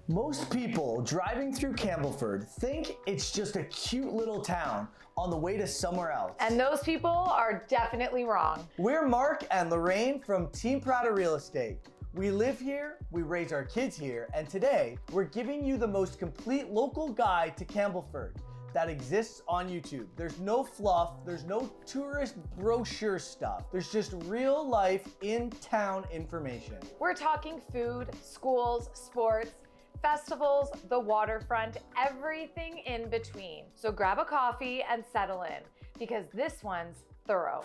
Most people driving through Campbellford think it's just a cute little town on the way to somewhere else. And those people are definitely wrong. We're Mark and Lorraine from Team Prata Real Estate. We live here, we raise our kids here, and today we're giving you the most complete local guide to Campbellford that exists on YouTube. There's no fluff, there's no tourist brochure stuff. There's just real life in town information. We're talking food, schools, sports, festivals, the waterfront, everything in between. So grab a coffee and settle in because this one's thorough.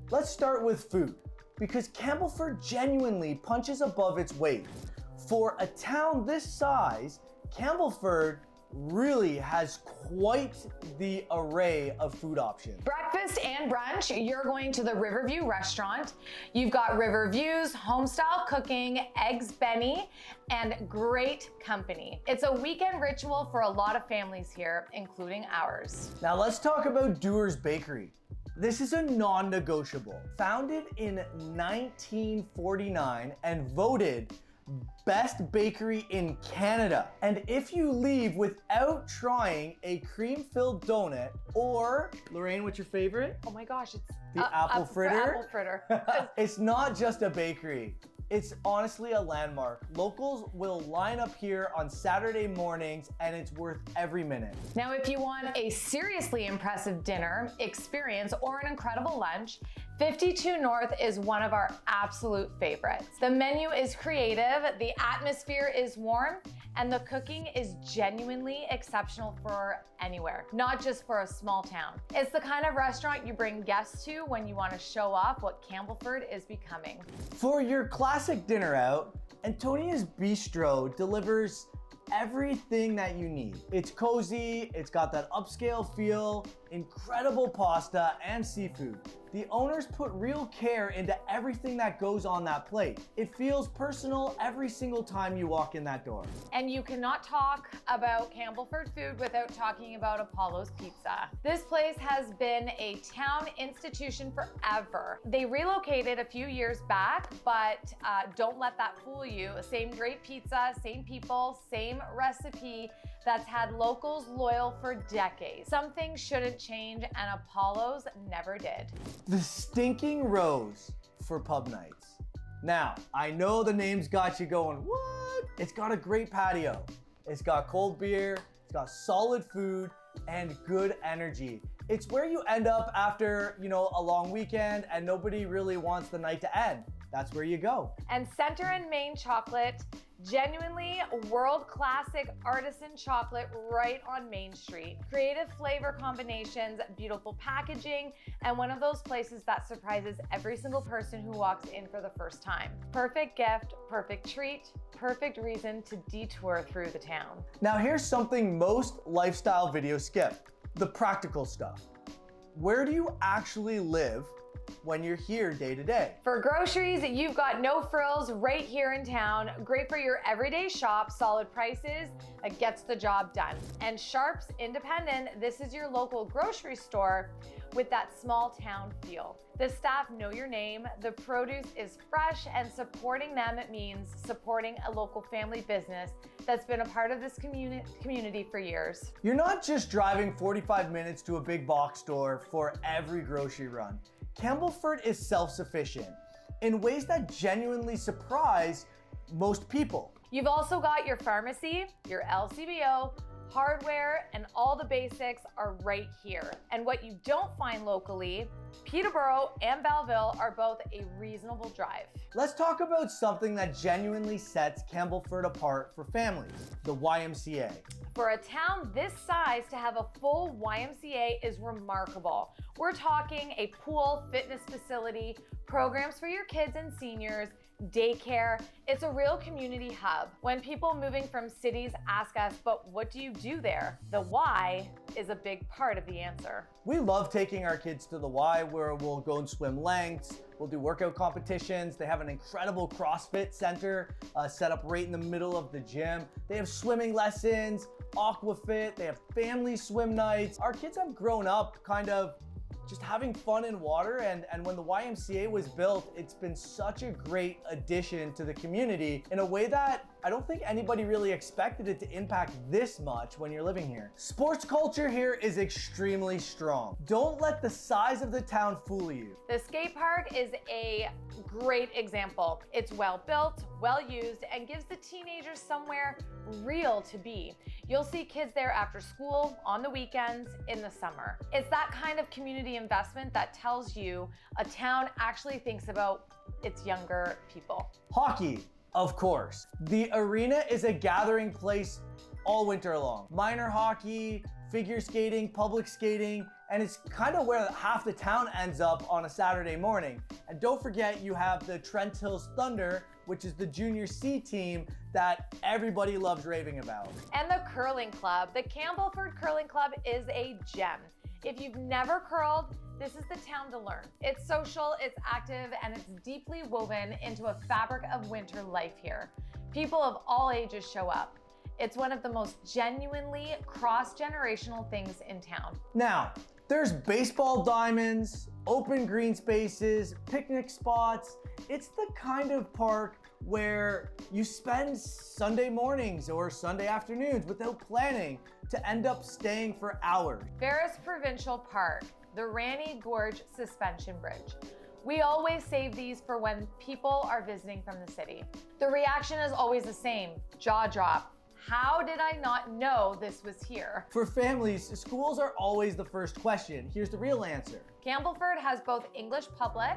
Let's start with food because Campbellford genuinely punches above its weight. For a town this size, Campbellford really has quite the array of food options. Breakfast and brunch, you're going to the Riverview restaurant. You've got river views, home-style cooking, eggs Benny, and great company. It's a weekend ritual for a lot of families here, including ours. Now let's talk about Dewar's Bakery. This is a non-negotiable. Founded in 1949 and voted best bakery in Canada. And if you leave without trying a cream-filled donut, or Lorraine, what's your favorite? Oh my gosh, it's the apple fritter. Apple fritter. It's not just a bakery. It's honestly a landmark. Locals will line up here on Saturday mornings and it's worth every minute. Now, if you want a seriously impressive dinner, experience, or an incredible lunch, 52 North is one of our absolute favorites. The menu is creative, the atmosphere is warm, and the cooking is genuinely exceptional for anywhere, not just for a small town. It's the kind of restaurant you bring guests to when you want to show off what Campbellford is becoming. For your classic dinner out, Antonia's Bistro delivers everything that you need. It's cozy, it's got that upscale feel, incredible pasta and seafood. The owners put real care into everything that goes on that plate. It feels personal every single time you walk in that door. And you cannot talk about Campbellford food without talking about Apollo's Pizza. This place has been a town institution forever. They relocated a few years back, but don't let that fool you. Same great pizza, same people, same recipe that's had locals loyal for decades. Some things shouldn't change, and Apollo's never did. The Stinking Rose for pub nights. Now, I know the name's got you going, what? It's got a great patio. It's got cold beer, it's got solid food, and good energy. It's where you end up after, a long weekend and nobody really wants the night to end. That's where you go. And Center and Main chocolate, genuinely world classic artisan chocolate right on Main Street. Creative flavor combinations, beautiful packaging, and one of those places that surprises every single person who walks in for the first time. Perfect gift, perfect treat, perfect reason to detour through the town. Now here's something most lifestyle videos skip, the practical stuff. Where do you actually live when you're here day to day? For groceries, you've got no frills right here in town. Great for your everyday shop, solid prices, it gets the job done. And Sharps Independent, this is your local grocery store with that small town feel. The staff know your name, the produce is fresh, and supporting them means supporting a local family business that's been a part of this community for years. You're not just driving 45 minutes to a big box store for every grocery run. Campbellford is self-sufficient in ways that genuinely surprise most people. You've also got your pharmacy, your LCBO, hardware, and all the basics are right here. And what you don't find locally, Peterborough and Belleville are both a reasonable drive. Let's talk about something that genuinely sets Campbellford apart for families, the YMCA. For a town this size to have a full YMCA is remarkable. We're talking a pool, fitness facility, programs for your kids and seniors, daycare. It's a real community hub. When people moving from cities ask us, but what do you do there? The why is a big part of the answer. We love taking our kids to the Y, where we'll go and swim lengths, we'll do workout competitions. They have an incredible CrossFit center set up right in the middle of the gym. They have swimming lessons, aquafit, they have family swim nights. Our kids have grown up kind of just having fun in water. And when the YMCA was built, it's been such a great addition to the community in a way that I don't think anybody really expected it to impact this much when you're living here. Sports culture here is extremely strong. Don't let the size of the town fool you. The skate park is a great example. It's well built, well used, and gives the teenagers somewhere real to be. You'll see kids there after school, on the weekends, in the summer. It's that kind of community investment that tells you a town actually thinks about its younger people. Hockey, of course. The arena is a gathering place all winter long. Minor hockey, figure skating, public skating, and it's kind of where half the town ends up on a Saturday morning. And don't forget, you have the Trent Hills Thunder, which is the junior C team that everybody loves raving about. And the curling club. The Campbellford Curling Club is a gem. If you've never curled, this is the town to learn. It's social, it's active, and it's deeply woven into a fabric of winter life here. People of all ages show up. It's one of the most genuinely cross-generational things in town. Now, there's baseball diamonds, open green spaces, picnic spots. It's the kind of park where you spend Sunday mornings or Sunday afternoons without planning to end up staying for hours. Ferris Provincial Park, the Ranny Gorge Suspension Bridge. We always save these for when people are visiting from the city. The reaction is always the same, jaw drop. How did I not know this was here? For families, schools are always the first question. Here's the real answer. Campbellford has both English public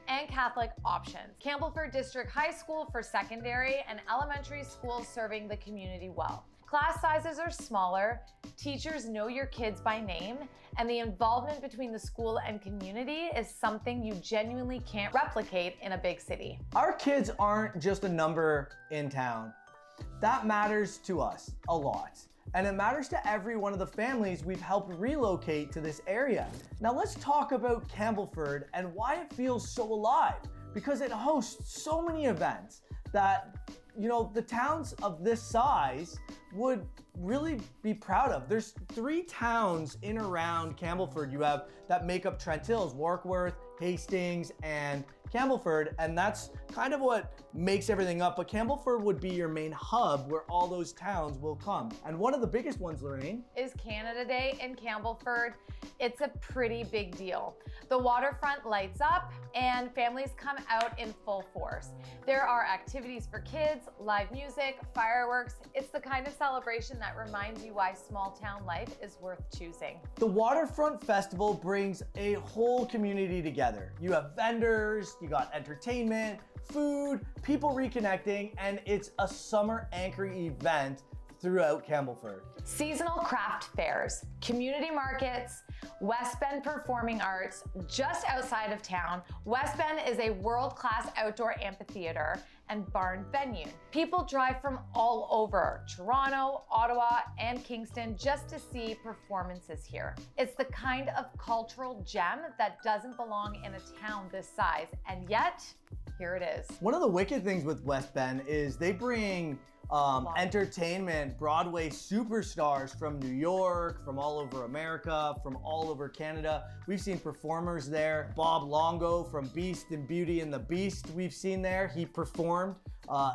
and Catholic options. Campbellford District High School for secondary and elementary schools serving the community well. Class sizes are smaller, teachers know your kids by name, and the involvement between the school and community is something you genuinely can't replicate in a big city. Our kids aren't just a number in town. That matters to us a lot. And it matters to every one of the families we've helped relocate to this area. Now let's talk about Campbellford and why it feels so alive, because it hosts so many events that, you know, the towns of this size would really be proud of. There's 3 towns in around Campbellford you have that make up Trent Hills: Warkworth, Hastings, and Campbellford, and that's kind of what makes everything up. But Campbellford would be your main hub where all those towns will come. And one of the biggest ones, Lorraine, is Canada Day in Campbellford. It's a pretty big deal. The waterfront lights up and families come out in full force. There are activities for kids, live music, fireworks. It's the kind of celebration that reminds you why small town life is worth choosing. the Waterfront Festival brings a whole community together. You have vendors, you got entertainment, food, people reconnecting, and it's a summer anchoring event throughout Campbellford. Seasonal craft fairs, community markets, West Bend Performing Arts, just outside of town. West Bend is a world-class outdoor amphitheater and barn venue. People drive from all over, Toronto, Ottawa, and Kingston, just to see performances here. It's the kind of cultural gem that doesn't belong in a town this size, and yet, here it is. One of the wicked things with West Bend is they bring entertainment, Broadway superstars from New York, from all over America, from all over Canada. We've seen performers there. Bob Longo from Beast and Beauty and the Beast we've seen there. He performed.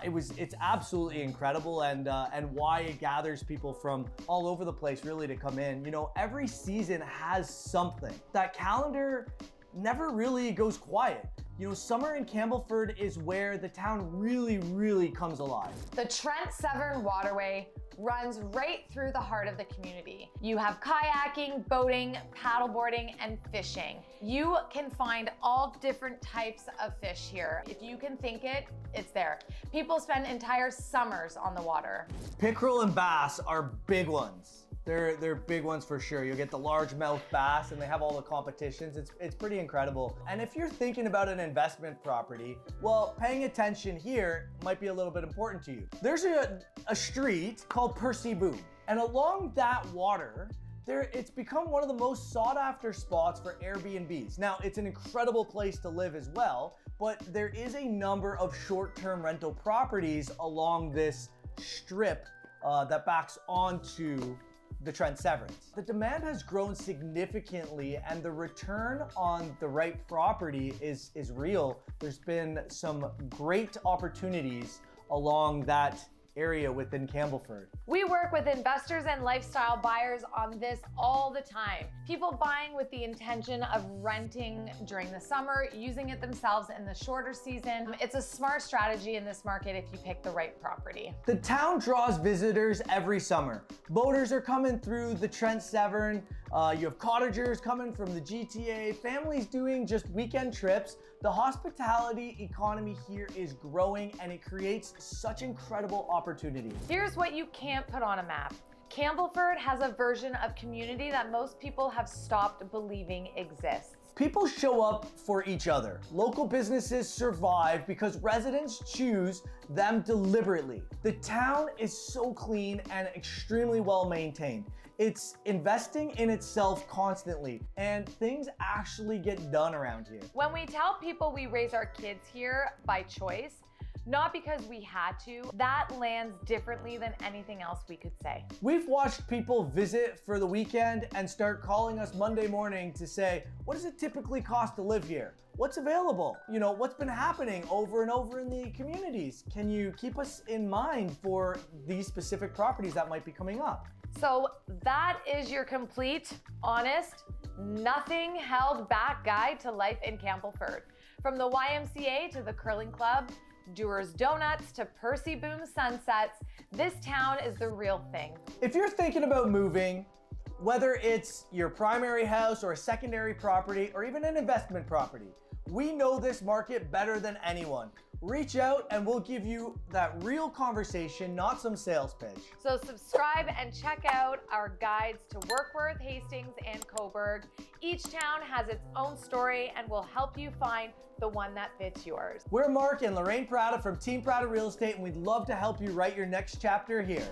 It's absolutely incredible, and why it gathers people from all over the place really to come in. You know, every season has something. That calendar never really goes quiet. You know, summer in Campbellford is where the town really comes alive. The Trent Severn Waterway runs right through the heart of the community. You have kayaking, boating, paddleboarding, and fishing. You can find all different types of fish here. If you can think it, it's there. People spend entire summers on the water. Pickerel and bass are big ones. They're big ones for sure. You'll get the largemouth bass, and they have all the competitions. It's pretty incredible. And if you're thinking about an investment property, well, paying attention here might be a little bit important to you. There's a street called Percy Boom, and along that water, it's become one of the most sought after spots for Airbnbs. Now, it's an incredible place to live as well, but there is a number of short-term rental properties along this strip that backs onto the Trent Severance. The demand has grown significantly and the return on the right property is real. There's been some great opportunities along that area within Campbellford. We work with investors and lifestyle buyers on this all the time. People buying with the intention of renting during the summer, using it themselves in the shorter season. It's a smart strategy in this market if you pick the right property. The town draws visitors every summer. Boaters are coming through the Trent Severn. You have cottagers coming from the GTA, families doing just weekend trips. The hospitality economy here is growing and it creates such incredible opportunities. Here's what you can't put on a map. Campbellford has a version of community that most people have stopped believing exists. People show up for each other. Local businesses survive because residents choose them deliberately. The town is so clean and extremely well maintained. It's investing in itself constantly, and things actually get done around here. When we tell people we raise our kids here by choice, not because we had to, that lands differently than anything else we could say. We've watched people visit for the weekend and start calling us Monday morning to say, what does it typically cost to live here? What's available? You know, what's been happening over and over in the communities? Can you keep us in mind for these specific properties that might be coming up? So that is your complete, honest, nothing held back guide to life in Campbellford. From the YMCA to the curling club, Dewar's Donuts to Percy Boom sunsets, this town is the real thing. If you're thinking about moving, whether it's your primary house or a secondary property or even an investment property, we know this market better than anyone. Reach out and we'll give you that real conversation, not some sales pitch. So subscribe and check out our guides to Warkworth, Hastings, and Cobourg. Each town has its own story and will help you find the one that fits yours. We're Mark and Lorraine Prata from Team Prata Real Estate, and we'd love to help you write your next chapter here.